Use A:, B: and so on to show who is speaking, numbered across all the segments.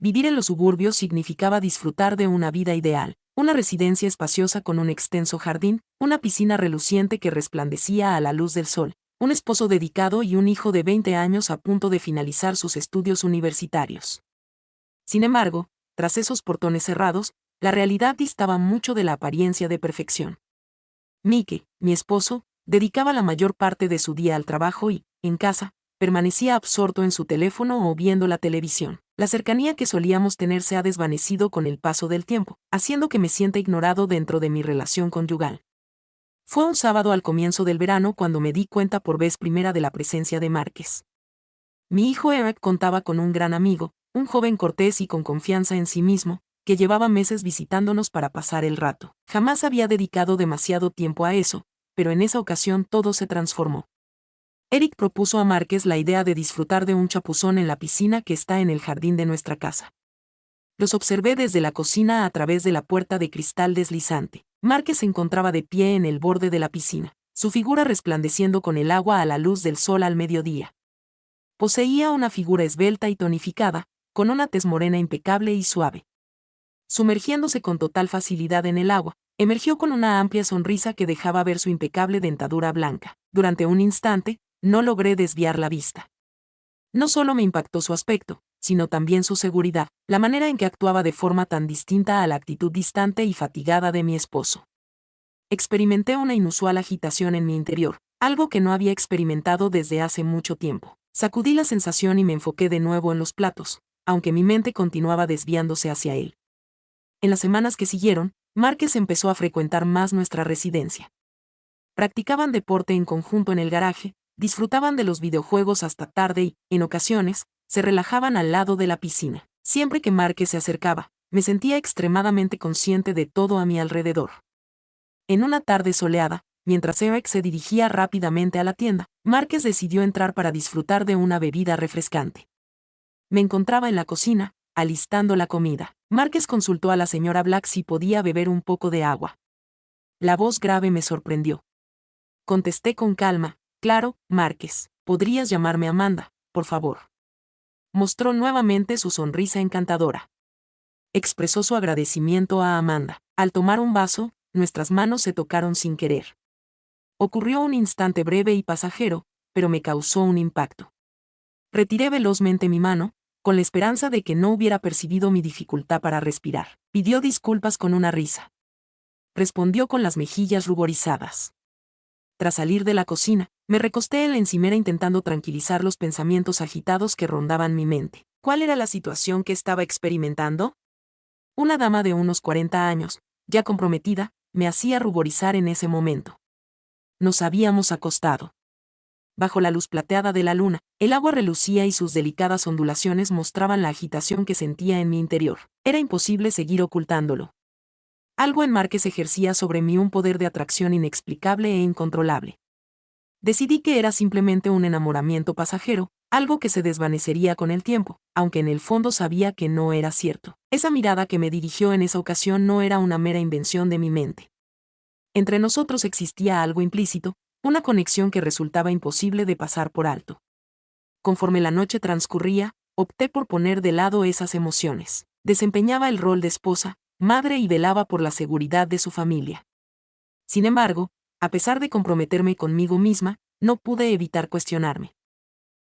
A: Vivir en los suburbios significaba disfrutar de una vida ideal, una residencia espaciosa con un extenso jardín, una piscina reluciente que resplandecía a la luz del sol, un esposo dedicado y un hijo de 20 años a punto de finalizar sus estudios universitarios. Sin embargo, tras esos portones cerrados, la realidad distaba mucho de la apariencia de perfección. Mike, mi esposo, dedicaba la mayor parte de su día al trabajo y, en casa, permanecía absorto en su teléfono o viendo la televisión. La cercanía que solíamos tener se ha desvanecido con el paso del tiempo, haciendo que me sienta ignorado dentro de mi relación conyugal. Fue un sábado al comienzo del verano cuando me di cuenta por vez primera de la presencia de Márquez. Mi hijo Eric contaba con un gran amigo, un joven cortés y con confianza en sí mismo, que llevaba meses visitándonos para pasar el rato. Jamás había dedicado demasiado tiempo a eso, pero en esa ocasión todo se transformó. Eric propuso a Márquez la idea de disfrutar de un chapuzón en la piscina que está en el jardín de nuestra casa. Los observé desde la cocina a través de la puerta de cristal deslizante. Márquez se encontraba de pie en el borde de la piscina, su figura resplandeciendo con el agua a la luz del sol al mediodía. Poseía una figura esbelta y tonificada, con una tez morena impecable y suave. Sumergiéndose con total facilidad en el agua, emergió con una amplia sonrisa que dejaba ver su impecable dentadura blanca. Durante un instante, no logré desviar la vista. No solo me impactó su aspecto, sino también su seguridad, la manera en que actuaba de forma tan distinta a la actitud distante y fatigada de mi esposo. Experimenté una inusual agitación en mi interior, algo que no había experimentado desde hace mucho tiempo. Sacudí la sensación y me enfoqué de nuevo en los platos, aunque mi mente continuaba desviándose hacia él. En las semanas que siguieron, Márquez empezó a frecuentar más nuestra residencia. Practicaban deporte en conjunto en el garaje, disfrutaban de los videojuegos hasta tarde y, en ocasiones, se relajaban al lado de la piscina. Siempre que Márquez se acercaba, me sentía extremadamente consciente de todo a mi alrededor. En una tarde soleada, mientras Eric se dirigía rápidamente a la tienda, Márquez decidió entrar para disfrutar de una bebida refrescante. Me encontraba en la cocina, alistando la comida. Márquez consultó a la señora Black si podía beber un poco de agua. La voz grave me sorprendió. Contesté con calma, claro, Márquez, podrías llamarme Amanda, por favor. Mostró nuevamente su sonrisa encantadora. Expresó su agradecimiento a Amanda. Al tomar un vaso, nuestras manos se tocaron sin querer. Ocurrió un instante breve y pasajero, pero me causó un impacto. Retiré velozmente mi mano, con la esperanza de que no hubiera percibido mi dificultad para respirar. Pidió disculpas con una risa. Respondió con las mejillas ruborizadas. Tras salir de la cocina, me recosté en la encimera intentando tranquilizar los pensamientos agitados que rondaban mi mente. ¿Cuál era la situación que estaba experimentando? Una dama de unos 40 años, ya comprometida, me hacía ruborizar en ese momento. Nos habíamos acostado. Bajo la luz plateada de la luna, el agua relucía y sus delicadas ondulaciones mostraban la agitación que sentía en mi interior. Era imposible seguir ocultándolo. Algo en Márquez ejercía sobre mí un poder de atracción inexplicable e incontrolable. Decidí que era simplemente un enamoramiento pasajero, algo que se desvanecería con el tiempo, aunque en el fondo sabía que no era cierto. Esa mirada que me dirigió en esa ocasión no era una mera invención de mi mente. Entre nosotros existía algo implícito, una conexión que resultaba imposible de pasar por alto. Conforme la noche transcurría, opté por poner de lado esas emociones. Desempeñaba el rol de esposa, madre y velaba por la seguridad de su familia. Sin embargo, a pesar de comprometerme conmigo misma, no pude evitar cuestionarme.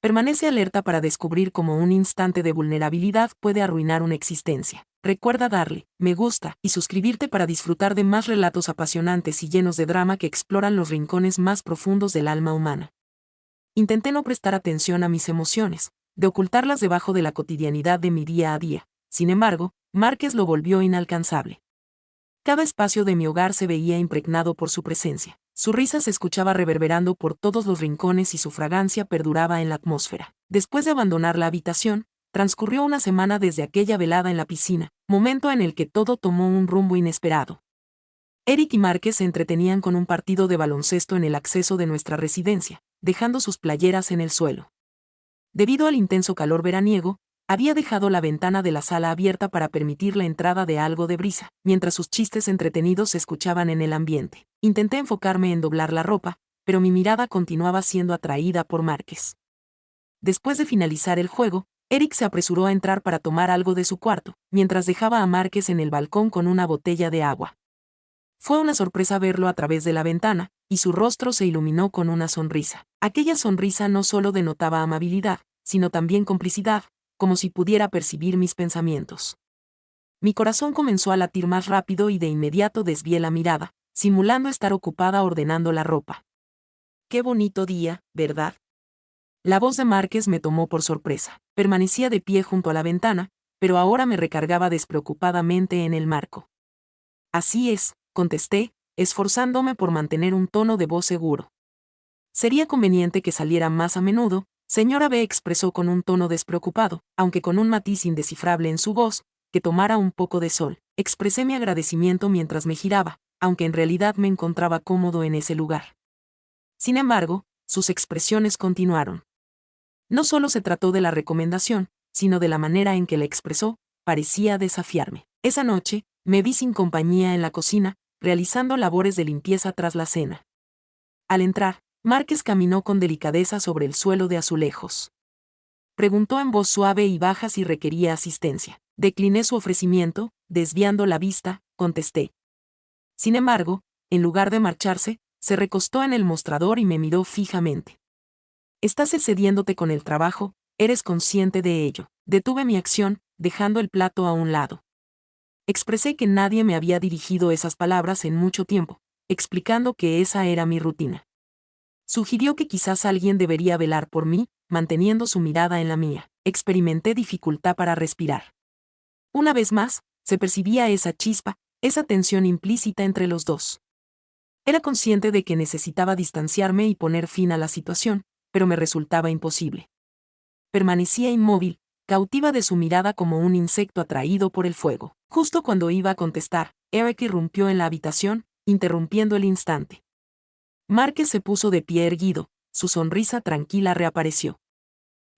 A: Permanece alerta para descubrir cómo un instante de vulnerabilidad puede arruinar una existencia. Recuerda darle me gusta y suscribirte para disfrutar de más relatos apasionantes y llenos de drama que exploran los rincones más profundos del alma humana. Intenté no prestar atención a mis emociones, de ocultarlas debajo de la cotidianidad de mi día a día. Sin embargo, Márquez lo volvió inalcanzable. Cada espacio de mi hogar se veía impregnado por su presencia. Su risa se escuchaba reverberando por todos los rincones y su fragancia perduraba en la atmósfera. Después de abandonar la habitación, transcurrió una semana desde aquella velada en la piscina, momento en el que todo tomó un rumbo inesperado. Eric y Márquez se entretenían con un partido de baloncesto en el acceso de nuestra residencia, dejando sus playeras en el suelo. Debido al intenso calor veraniego, había dejado la ventana de la sala abierta para permitir la entrada de algo de brisa, mientras sus chistes entretenidos se escuchaban en el ambiente. Intenté enfocarme en doblar la ropa, pero mi mirada continuaba siendo atraída por Márquez. Después de finalizar el juego, Eric se apresuró a entrar para tomar algo de su cuarto, mientras dejaba a Márquez en el balcón con una botella de agua. Fue una sorpresa verlo a través de la ventana, y su rostro se iluminó con una sonrisa. Aquella sonrisa no solo denotaba amabilidad, sino también complicidad, como si pudiera percibir mis pensamientos. Mi corazón comenzó a latir más rápido y de inmediato desvié la mirada, simulando estar ocupada ordenando la ropa. Qué bonito día, ¿verdad? La voz de Márquez me tomó por sorpresa. Permanecía de pie junto a la ventana, pero ahora me recargaba despreocupadamente en el marco. Así es, contesté, esforzándome por mantener un tono de voz seguro. Sería conveniente que saliera más a menudo, señora B expresó con un tono despreocupado, aunque con un matiz indescifrable en su voz, que tomara un poco de sol. Expresé mi agradecimiento mientras me giraba, aunque en realidad me encontraba cómodo en ese lugar. Sin embargo, sus expresiones continuaron. No solo se trató de la recomendación, sino de la manera en que la expresó, parecía desafiarme. Esa noche, me vi sin compañía en la cocina, realizando labores de limpieza tras la cena. Al entrar, Márquez caminó con delicadeza sobre el suelo de azulejos. Preguntó en voz suave y baja si requería asistencia. Decliné su ofrecimiento, desviando la vista, contesté. Sin embargo, en lugar de marcharse, se recostó en el mostrador y me miró fijamente. Estás excediéndote con el trabajo, eres consciente de ello. Detuve mi acción, dejando el plato a un lado. Expresé que nadie me había dirigido esas palabras en mucho tiempo, explicando que esa era mi rutina. Sugirió que quizás alguien debería velar por mí, manteniendo su mirada en la mía. Experimenté dificultad para respirar. Una vez más, se percibía esa chispa, esa tensión implícita entre los dos. Era consciente de que necesitaba distanciarme y poner fin a la situación, pero me resultaba imposible. Permanecía inmóvil, cautiva de su mirada como un insecto atraído por el fuego. Justo cuando iba a contestar, Eric irrumpió en la habitación, interrumpiendo el instante. Márquez se puso de pie erguido, su sonrisa tranquila reapareció.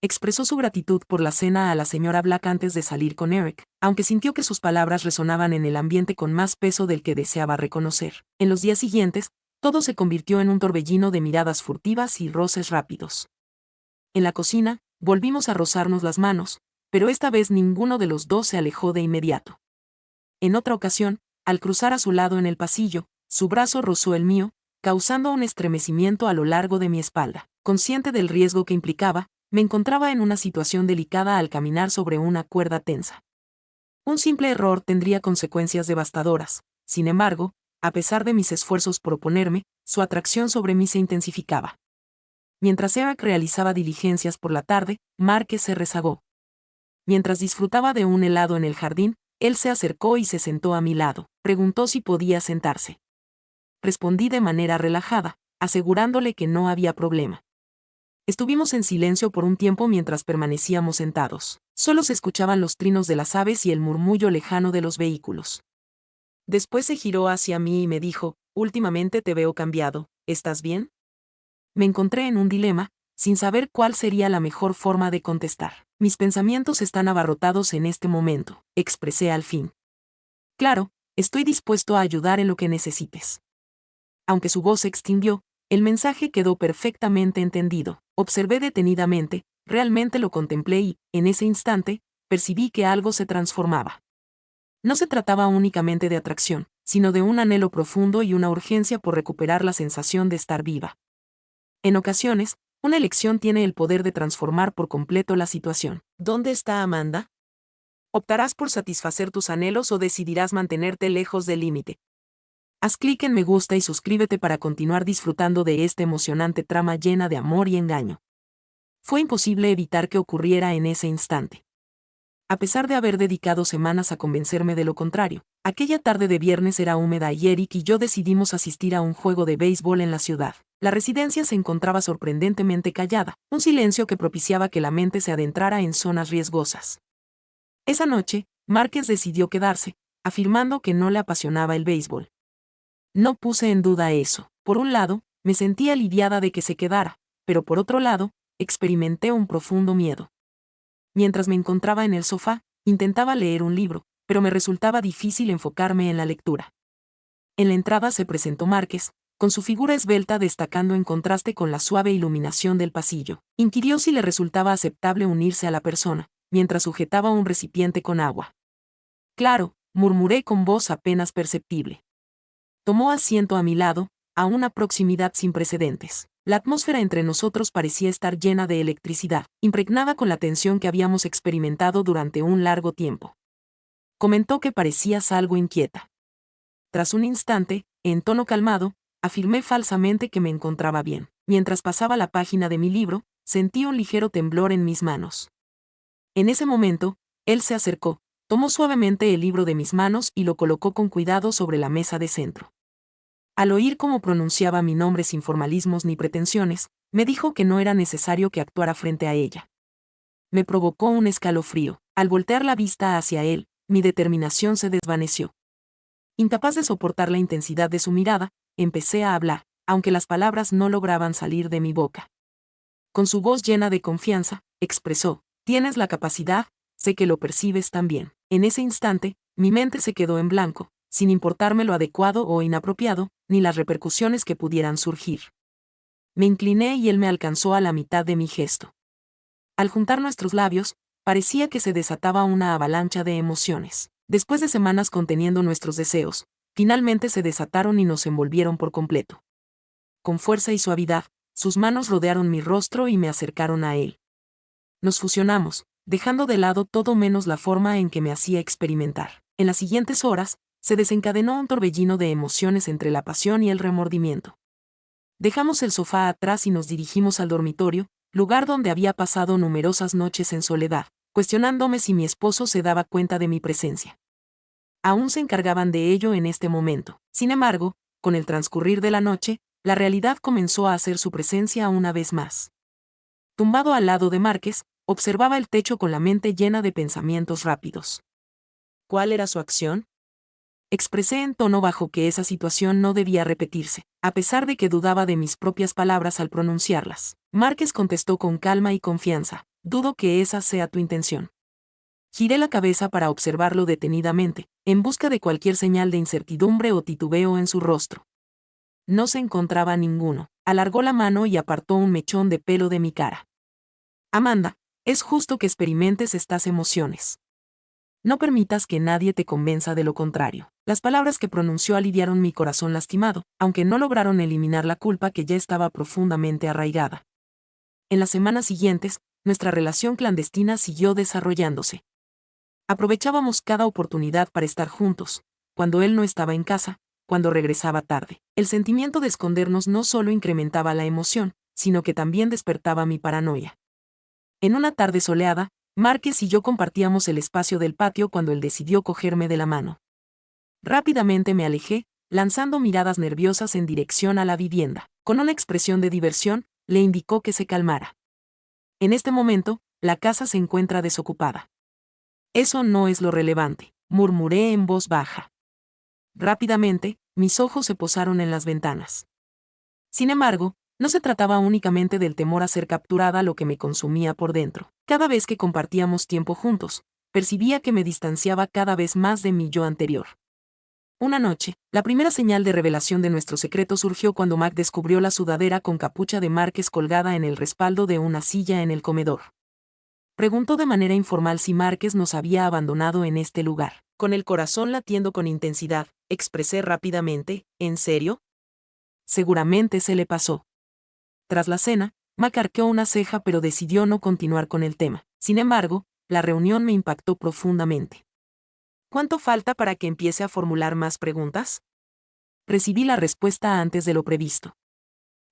A: Expresó su gratitud por la cena a la señora Black antes de salir con Eric, aunque sintió que sus palabras resonaban en el ambiente con más peso del que deseaba reconocer. En los días siguientes, todo se convirtió en un torbellino de miradas furtivas y roces rápidos. En la cocina, volvimos a rozarnos las manos, pero esta vez ninguno de los dos se alejó de inmediato. En otra ocasión, al cruzar a su lado en el pasillo, su brazo rozó el mío, causando un estremecimiento a lo largo de mi espalda. Consciente del riesgo que implicaba, me encontraba en una situación delicada al caminar sobre una cuerda tensa. Un simple error tendría consecuencias devastadoras. Sin embargo, a pesar de mis esfuerzos por oponerme, su atracción sobre mí se intensificaba. Mientras Eric realizaba diligencias por la tarde, Márquez se rezagó. Mientras disfrutaba de un helado en el jardín, él se acercó y se sentó a mi lado. Preguntó si podía sentarse. Respondí de manera relajada, asegurándole que no había problema. Estuvimos en silencio por un tiempo mientras permanecíamos sentados. Solo se escuchaban los trinos de las aves y el murmullo lejano de los vehículos. Después se giró hacia mí y me dijo, últimamente te veo cambiado, ¿estás bien? Me encontré en un dilema, sin saber cuál sería la mejor forma de contestar. Mis pensamientos están abarrotados en este momento, expresé al fin. Claro, estoy dispuesto a ayudar en lo que necesites. Aunque su voz se extinguió, el mensaje quedó perfectamente entendido. Observé detenidamente, realmente lo contemplé y, en ese instante, percibí que algo se transformaba. No se trataba únicamente de atracción, sino de un anhelo profundo y una urgencia por recuperar la sensación de estar viva. En ocasiones, una elección tiene el poder de transformar por completo la situación. ¿Dónde está Amanda? ¿Optarás por satisfacer tus anhelos o decidirás mantenerte lejos del límite? Haz clic en me gusta y suscríbete para continuar disfrutando de esta emocionante trama llena de amor y engaño. Fue imposible evitar que ocurriera en ese instante. A pesar de haber dedicado semanas a convencerme de lo contrario, aquella tarde de viernes era húmeda y Eric y yo decidimos asistir a un juego de béisbol en la ciudad. La residencia se encontraba sorprendentemente callada, un silencio que propiciaba que la mente se adentrara en zonas riesgosas. Esa noche, Márquez decidió quedarse, afirmando que no le apasionaba el béisbol. No puse en duda eso. Por un lado, me sentí aliviada de que se quedara, pero por otro lado, experimenté un profundo miedo. Mientras me encontraba en el sofá, intentaba leer un libro, pero me resultaba difícil enfocarme en la lectura. En la entrada se presentó Márquez, con su figura esbelta destacando en contraste con la suave iluminación del pasillo. Inquirió si le resultaba aceptable unirse a la persona, mientras sujetaba un recipiente con agua. Claro, murmuré con voz apenas perceptible. Tomó asiento a mi lado, a una proximidad sin precedentes. La atmósfera entre nosotros parecía estar llena de electricidad, impregnada con la tensión que habíamos experimentado durante un largo tiempo. Comentó que parecías algo inquieta. Tras un instante, en tono calmado, afirmé falsamente que me encontraba bien. Mientras pasaba la página de mi libro, sentí un ligero temblor en mis manos. En ese momento, él se acercó, tomó suavemente el libro de mis manos y lo colocó con cuidado sobre la mesa de centro. Al oír cómo pronunciaba mi nombre sin formalismos ni pretensiones, me dijo que no era necesario que actuara frente a ella. Me provocó un escalofrío. Al voltear la vista hacia él, mi determinación se desvaneció. Incapaz de soportar la intensidad de su mirada, empecé a hablar, aunque las palabras no lograban salir de mi boca. Con su voz llena de confianza, expresó: «Tienes la capacidad, sé que lo percibes también». En ese instante, mi mente se quedó en blanco, sin importarme lo adecuado o inapropiado, ni las repercusiones que pudieran surgir. Me incliné y él me alcanzó a la mitad de mi gesto. Al juntar nuestros labios, parecía que se desataba una avalancha de emociones. Después de semanas conteniendo nuestros deseos, finalmente se desataron y nos envolvieron por completo. Con fuerza y suavidad, sus manos rodearon mi rostro y me acercaron a él. Nos fusionamos, dejando de lado todo menos la forma en que me hacía experimentar. En las siguientes horas, se desencadenó un torbellino de emociones entre la pasión y el remordimiento. Dejamos el sofá atrás y nos dirigimos al dormitorio, lugar donde había pasado numerosas noches en soledad, cuestionándome si mi esposo se daba cuenta de mi presencia. Aún se encargaban de ello en este momento. Sin embargo, con el transcurrir de la noche, la realidad comenzó a hacer su presencia una vez más. Tumbado al lado de Márquez, observaba el techo con la mente llena de pensamientos rápidos. ¿Cuál era su acción? Expresé en tono bajo que esa situación no debía repetirse, a pesar de que dudaba de mis propias palabras al pronunciarlas. Márquez contestó con calma y confianza: «Dudo que esa sea tu intención». Giré la cabeza para observarlo detenidamente, en busca de cualquier señal de incertidumbre o titubeo en su rostro. No se encontraba ninguno. Alargó la mano y apartó un mechón de pelo de mi cara. «Amanda, es justo que experimentes estas emociones. No permitas que nadie te convenza de lo contrario». Las palabras que pronunció aliviaron mi corazón lastimado, aunque no lograron eliminar la culpa que ya estaba profundamente arraigada. En las semanas siguientes, nuestra relación clandestina siguió desarrollándose. Aprovechábamos cada oportunidad para estar juntos, cuando él no estaba en casa, cuando regresaba tarde. El sentimiento de escondernos no solo incrementaba la emoción, sino que también despertaba mi paranoia. En una tarde soleada, Márquez y yo compartíamos el espacio del patio cuando él decidió cogerme de la mano. Rápidamente me alejé, lanzando miradas nerviosas en dirección a la vivienda. Con una expresión de diversión, le indicó que se calmara. «En este momento, la casa se encuentra desocupada». «Eso no es lo relevante», murmuré en voz baja. Rápidamente, mis ojos se posaron en las ventanas. Sin embargo, no se trataba únicamente del temor a ser capturada lo que me consumía por dentro. Cada vez que compartíamos tiempo juntos, percibía que me distanciaba cada vez más de mi yo anterior. Una noche, la primera señal de revelación de nuestro secreto surgió cuando Mac descubrió la sudadera con capucha de Márquez colgada en el respaldo de una silla en el comedor. Preguntó de manera informal si Márquez nos había abandonado en este lugar. Con el corazón latiendo con intensidad, expresé rápidamente: «¿En serio?». «Seguramente se le pasó». Tras la cena, Mac arqueó una ceja pero decidió no continuar con el tema. Sin embargo, la reunión me impactó profundamente. «¿Cuánto falta para que empiece a formular más preguntas?». Recibí la respuesta antes de lo previsto.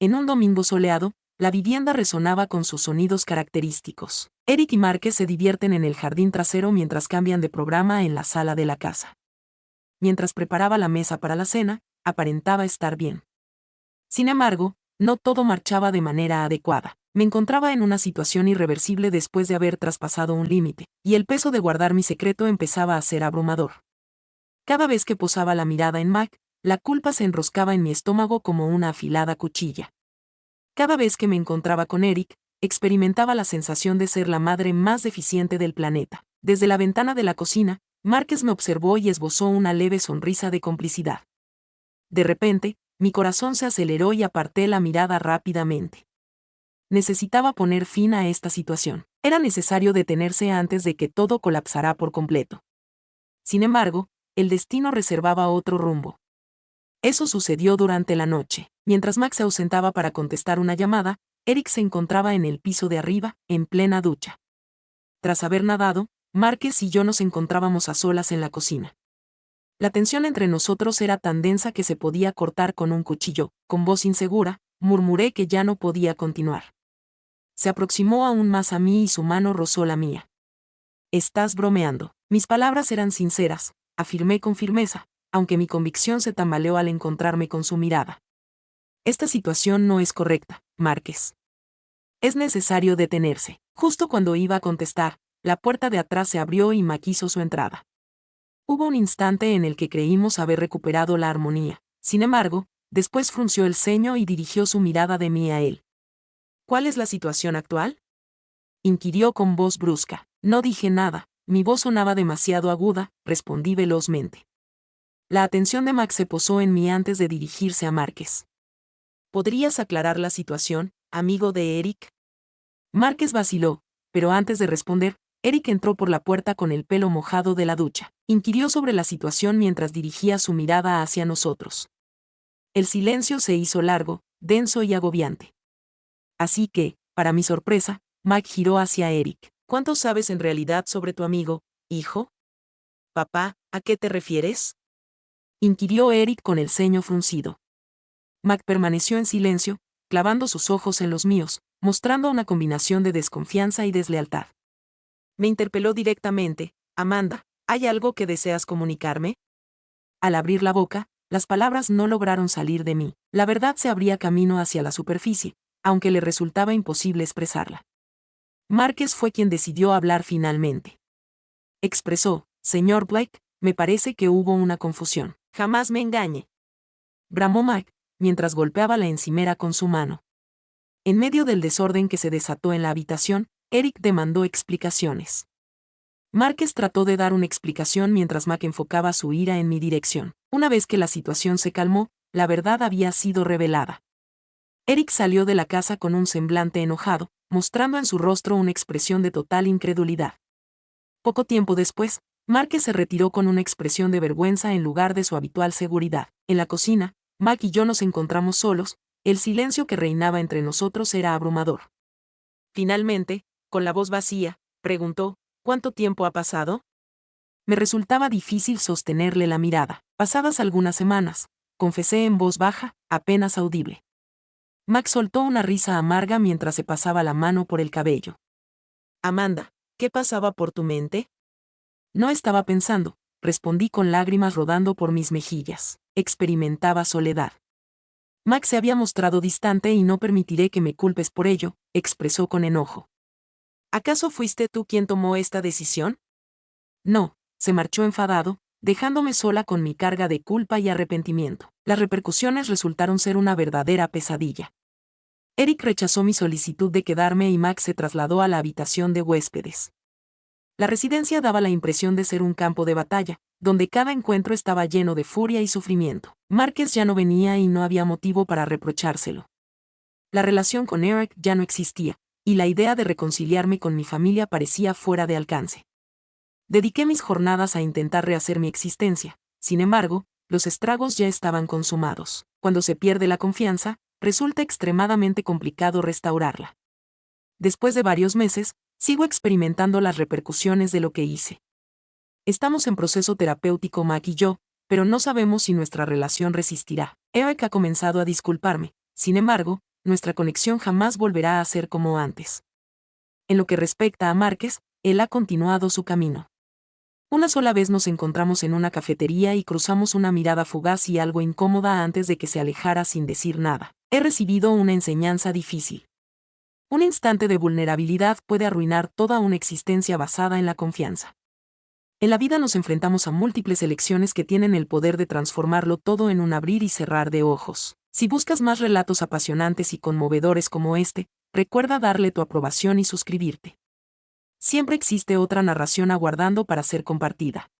A: En un domingo soleado, la vivienda resonaba con sus sonidos característicos. Eric y Márquez se divierten en el jardín trasero mientras cambian de programa en la sala de la casa. Mientras preparaba la mesa para la cena, aparentaba estar bien. Sin embargo, no todo marchaba de manera adecuada. Me encontraba en una situación irreversible después de haber traspasado un límite, y el peso de guardar mi secreto empezaba a ser abrumador. Cada vez que posaba la mirada en Mac, la culpa se enroscaba en mi estómago como una afilada cuchilla. Cada vez que me encontraba con Eric, experimentaba la sensación de ser la madre más deficiente del planeta. Desde la ventana de la cocina, Márquez me observó y esbozó una leve sonrisa de complicidad. De repente, mi corazón se aceleró y aparté la mirada rápidamente. Necesitaba poner fin a esta situación. Era necesario detenerse antes de que todo colapsara por completo. Sin embargo, el destino reservaba otro rumbo. Eso sucedió durante la noche. Mientras Max se ausentaba para contestar una llamada, Eric se encontraba en el piso de arriba, en plena ducha. Tras haber nadado, Márquez y yo nos encontrábamos a solas en la cocina. La tensión entre nosotros era tan densa que se podía cortar con un cuchillo. Con voz insegura, murmuré que ya no podía continuar. Se aproximó aún más a mí y su mano rozó la mía. «Estás bromeando». Mis palabras eran sinceras, afirmé con firmeza, aunque mi convicción se tambaleó al encontrarme con su mirada. «Esta situación no es correcta, Márquez. Es necesario detenerse». Justo cuando iba a contestar, la puerta de atrás se abrió y Mac hizo su entrada. Hubo un instante en el que creímos haber recuperado la armonía. Sin embargo, después frunció el ceño y dirigió su mirada de mí a él. «¿Cuál es la situación actual?», inquirió con voz brusca. No dije nada, mi voz sonaba demasiado aguda, respondí velozmente. La atención de Max se posó en mí antes de dirigirse a Márquez. «¿Podrías aclarar la situación, amigo de Eric?». Márquez vaciló, pero antes de responder, Eric entró por la puerta con el pelo mojado de la ducha. Inquirió sobre la situación mientras dirigía su mirada hacia nosotros. El silencio se hizo largo, denso y agobiante. Así que, para mi sorpresa, Mac giró hacia Eric. «¿Cuánto sabes en realidad sobre tu amigo, hijo?». «Papá, ¿a qué te refieres?», inquirió Eric con el ceño fruncido. Mac permaneció en silencio, clavando sus ojos en los míos, mostrando una combinación de desconfianza y deslealtad. Me interpeló directamente: «Amanda, ¿hay algo que deseas comunicarme?». Al abrir la boca, las palabras no lograron salir de mí. La verdad se abría camino hacia la superficie, aunque le resultaba imposible expresarla. Márquez fue quien decidió hablar finalmente. Expresó: «Señor Blake, me parece que hubo una confusión». «Jamás me engañe», bramó Mac, mientras golpeaba la encimera con su mano. En medio del desorden que se desató en la habitación, Eric demandó explicaciones. Márquez trató de dar una explicación mientras Mac enfocaba su ira en mi dirección. Una vez que la situación se calmó, la verdad había sido revelada. Eric salió de la casa con un semblante enojado, mostrando en su rostro una expresión de total incredulidad. Poco tiempo después, Márquez se retiró con una expresión de vergüenza en lugar de su habitual seguridad. En la cocina, Mac y yo nos encontramos solos, el silencio que reinaba entre nosotros era abrumador. Finalmente, con la voz vacía, preguntó: «¿Cuánto tiempo ha pasado?». Me resultaba difícil sostenerle la mirada. «Pasadas algunas semanas», confesé en voz baja, apenas audible. Mac soltó una risa amarga mientras se pasaba la mano por el cabello. «Amanda, ¿qué pasaba por tu mente?». «No estaba pensando», respondí con lágrimas rodando por mis mejillas. Experimentaba soledad. «Mac se había mostrado distante y no permitiré que me culpes por ello», expresó con enojo. «¿Acaso fuiste tú quien tomó esta decisión?». «No», se marchó enfadado, dejándome sola con mi carga de culpa y arrepentimiento. Las repercusiones resultaron ser una verdadera pesadilla. Eric rechazó mi solicitud de quedarme y Max se trasladó a la habitación de huéspedes. La residencia daba la impresión de ser un campo de batalla, donde cada encuentro estaba lleno de furia y sufrimiento. Márquez ya no venía y no había motivo para reprochárselo. La relación con Eric ya no existía, y la idea de reconciliarme con mi familia parecía fuera de alcance. Dediqué mis jornadas a intentar rehacer mi existencia. Sin embargo, los estragos ya estaban consumados. Cuando se pierde la confianza, resulta extremadamente complicado restaurarla. Después de varios meses, sigo experimentando las repercusiones de lo que hice. Estamos en proceso terapéutico Mac y yo, pero no sabemos si nuestra relación resistirá. Eric ha comenzado a disculparme, sin embargo, nuestra conexión jamás volverá a ser como antes. En lo que respecta a Márquez, él ha continuado su camino. Una sola vez nos encontramos en una cafetería y cruzamos una mirada fugaz y algo incómoda antes de que se alejara sin decir nada. He recibido una enseñanza difícil. Un instante de vulnerabilidad puede arruinar toda una existencia basada en la confianza. En la vida nos enfrentamos a múltiples elecciones que tienen el poder de transformarlo todo en un abrir y cerrar de ojos. Si buscas más relatos apasionantes y conmovedores como este, recuerda darle tu aprobación y suscribirte. Siempre existe otra narración aguardando para ser compartida.